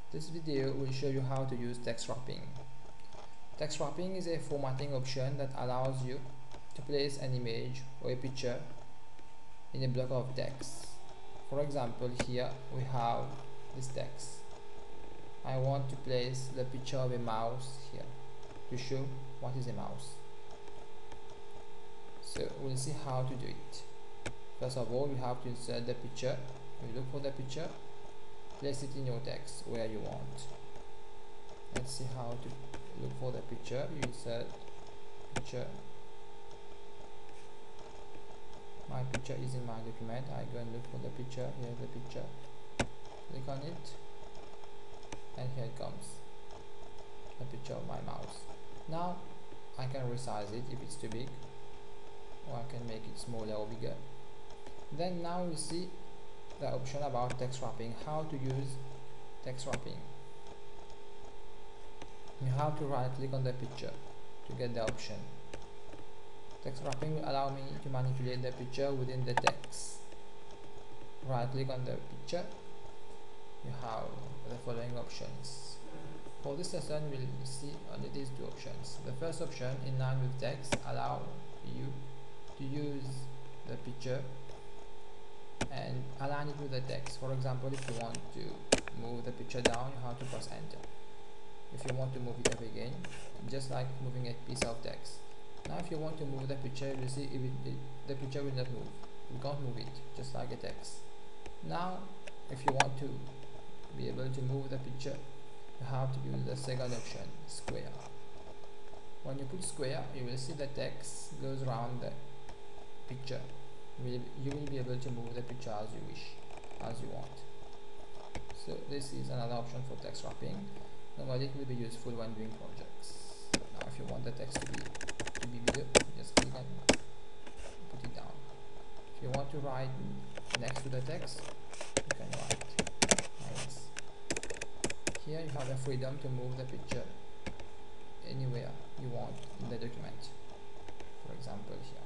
This video will show you how to use text wrapping. Text wrapping is a formatting option that allows you to place an image or a picture in a block of text. For example, here we have this text. I want to place the picture of a mouse here to show what is a mouse. So we'll see how to do it. First of all, you have to insert the picture. You look for the picture, place it in your text where you want. Let's see how to look for the picture. You insert picture. My picture is in my document. I go and look for the picture. Here's the picture. Click on it, and here it comes, the picture of my mouse. Now I can resize it if it's too big, or I can make it smaller or bigger. Then now you see the option about text wrapping, how to use text wrapping. You have to right click on the picture to get the option. Text wrapping will allow me to manipulate the picture within the text. Right click on the picture, you have the following options. For this lesson we'll see only these two options. The first option, in line with text, allow you to use the picture and align it with the text. For example, if you want to move the picture down, you have to press enter. If you want to move it up again, just like moving a piece of text. Now if you want to move the picture, you will see the picture will not move. You can't move it, just like a text. Now if you want to be able to move the picture, you have to use the second option, square. When you put square, you will see the text goes around the picture. You will be able to move the picture as you wish, as you want. So this is another option for text wrapping. Normally it will be useful when doing projects. Now if you want the text to be bigger, just click and put it down. If you want to write next to the text, you can write nice. Here you have the freedom to move the picture anywhere you want in the document. For example, here